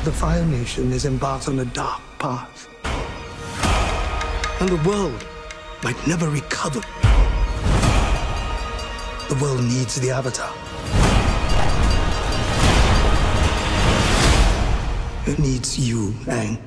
The Fire Nation is embarked on a dark path. And the world might never recover. The world needs the Avatar. It needs you, Aang.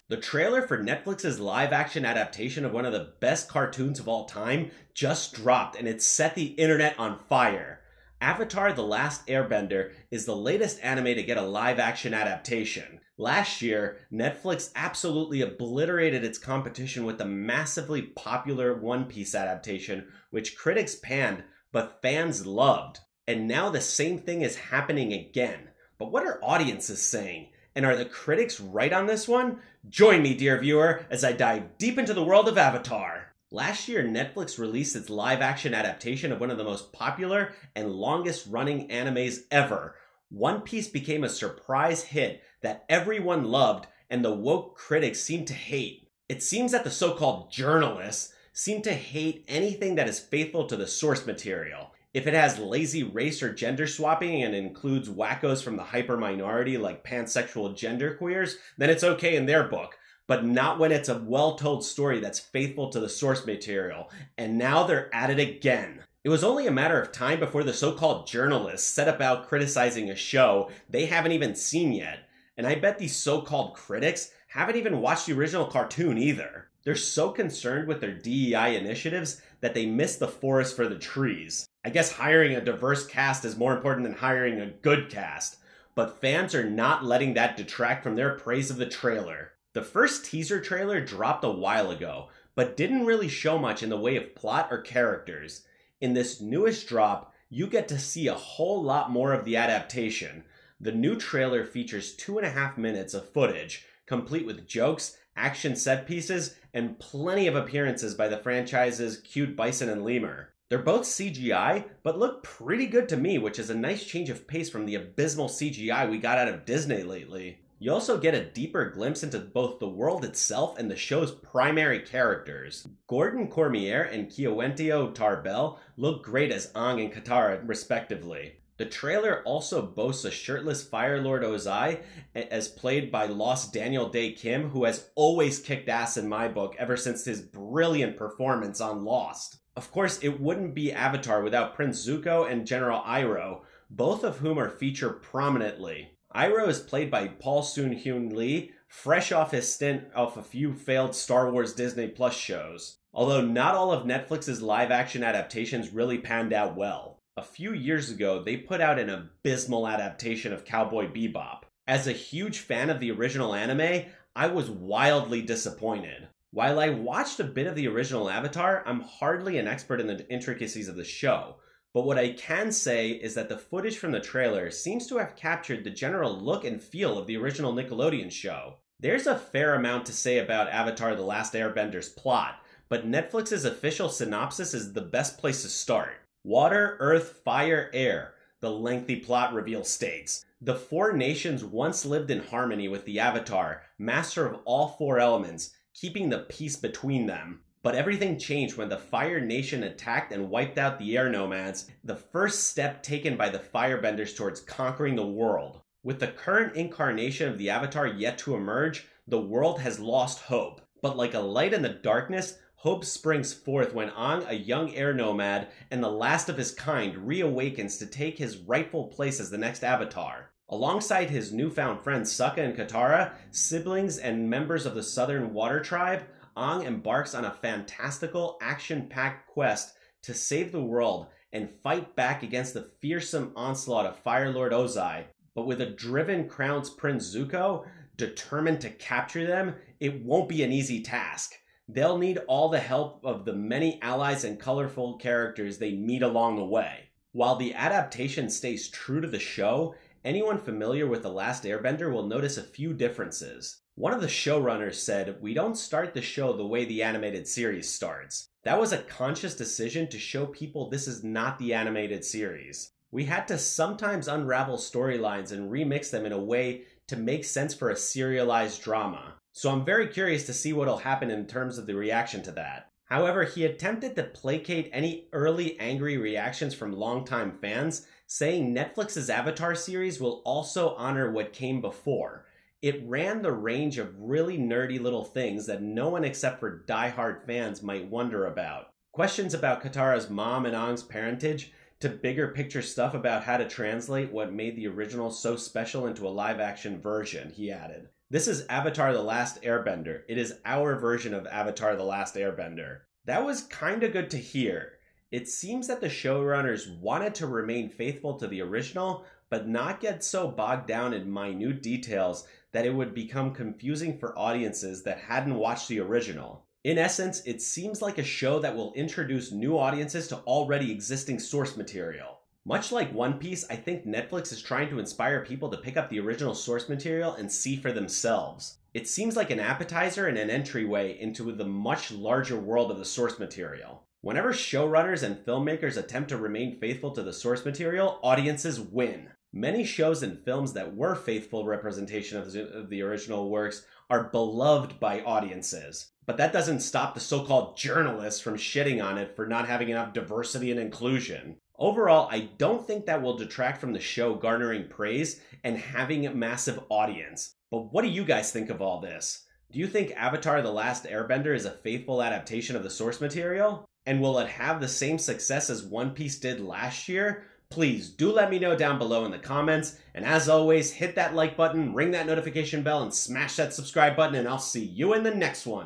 The trailer for Netflix's live-action adaptation of one of the best cartoons of all time just dropped, and it set the internet on fire. Avatar: The Last Airbender is the latest anime to get a live-action adaptation. Last year, Netflix absolutely obliterated its competition with the massively popular One Piece adaptation, which critics panned, but fans loved. And now the same thing is happening again. But what are audiences saying? And are the critics right on this one? Join me, dear viewer, as I dive deep into the world of Avatar. Last year, Netflix released its live-action adaptation of one of the most popular and longest-running animes ever. One Piece became a surprise hit that everyone loved and the woke critics seemed to hate. It seems that the so-called journalists seem to hate anything that is faithful to the source material. If it has lazy race or gender swapping and includes wackos from the hyper minority like pansexual genderqueers, then it's okay in their book. But not when it's a well-told story that's faithful to the source material. And now they're at it again. It was only a matter of time before the so-called journalists set about criticizing a show they haven't even seen yet. And I bet these so-called critics haven't even watched the original cartoon either. They're so concerned with their DEI initiatives that they miss the forest for the trees. I guess hiring a diverse cast is more important than hiring a good cast. But fans are not letting that detract from their praise of the trailer. The first teaser trailer dropped a while ago, but didn't really show much in the way of plot or characters. In this newest drop, you get to see a whole lot more of the adaptation. The new trailer features 2.5 minutes of footage, complete with jokes, action set pieces, and plenty of appearances by the franchise's cute Bison and Lemur. They're both CGI, but look pretty good to me, which is a nice change of pace from the abysmal CGI we got out of Disney lately. You also get a deeper glimpse into both the world itself and the show's primary characters. Gordon Cormier and Kiewentio Tarbell look great as Aang and Katara, respectively. The trailer also boasts a shirtless Fire Lord Ozai, as played by Lost Daniel Dae Kim, who has always kicked ass in my book ever since his brilliant performance on Lost. Of course, it wouldn't be Avatar without Prince Zuko and General Iroh, both of whom are featured prominently. Iroh is played by Paul Sun-Hyun Lee, fresh off his stint of a few failed Star Wars Disney Plus shows. Although not all of Netflix's live-action adaptations really panned out well. A few years ago, they put out an abysmal adaptation of Cowboy Bebop. As a huge fan of the original anime, I was wildly disappointed. While I watched a bit of the original Avatar, I'm hardly an expert in the intricacies of the show. But what I can say is that the footage from the trailer seems to have captured the general look and feel of the original Nickelodeon show. There's a fair amount to say about Avatar: The Last Airbender's plot, but Netflix's official synopsis is the best place to start. Water, earth, fire, air, the lengthy plot reveal states. The four nations once lived in harmony with the Avatar, master of all four elements, keeping the peace between them. But everything changed when the Fire Nation attacked and wiped out the air nomads, the first step taken by the firebenders towards conquering the world. With the current incarnation of the Avatar yet to emerge, the world has lost hope. But like a light in the darkness, hope springs forth when Aang, a young air nomad and the last of his kind, reawakens to take his rightful place as the next Avatar. Alongside his newfound friends Sokka and Katara, siblings and members of the Southern Water Tribe, Aang embarks on a fantastical, action-packed quest to save the world and fight back against the fearsome onslaught of Fire Lord Ozai. But with a driven Crown's Prince Zuko, determined to capture them, it won't be an easy task. They'll need all the help of the many allies and colorful characters they meet along the way. While the adaptation stays true to the show, anyone familiar with The Last Airbender will notice a few differences. One of the showrunners said, "We don't start the show the way the animated series starts." That was a conscious decision to show people this is not the animated series. We had to sometimes unravel storylines and remix them in a way to make sense for a serialized drama. So I'm very curious to see what'll happen in terms of the reaction to that. However, he attempted to placate any early angry reactions from longtime fans, saying Netflix's Avatar series will also honor what came before. It ran the range of really nerdy little things that no one except for die-hard fans might wonder about. Questions about Katara's mom and Aang's parentage, to bigger picture stuff about how to translate what made the original so special into a live-action version, he added. This is Avatar The Last Airbender. It is our version of Avatar The Last Airbender. That was kinda good to hear. It seems that the showrunners wanted to remain faithful to the original, but not get so bogged down in minute details that it would become confusing for audiences that hadn't watched the original. In essence, it seems like a show that will introduce new audiences to already existing source material. Much like One Piece, I think Netflix is trying to inspire people to pick up the original source material and see for themselves. It seems like an appetizer and an entryway into the much larger world of the source material. Whenever showrunners and filmmakers attempt to remain faithful to the source material, audiences win. Many shows and films that were faithful representation of the original works are beloved by audiences. But that doesn't stop the so-called journalists from shitting on it for not having enough diversity and inclusion. Overall, I don't think that will detract from the show garnering praise and having a massive audience. But what do you guys think of all this? Do you think Avatar The Last Airbender is a faithful adaptation of the source material? And will it have the same success as One Piece did last year? Please do let me know down below in the comments. And as always, hit that like button, ring that notification bell, and smash that subscribe button, and I'll see you in the next one.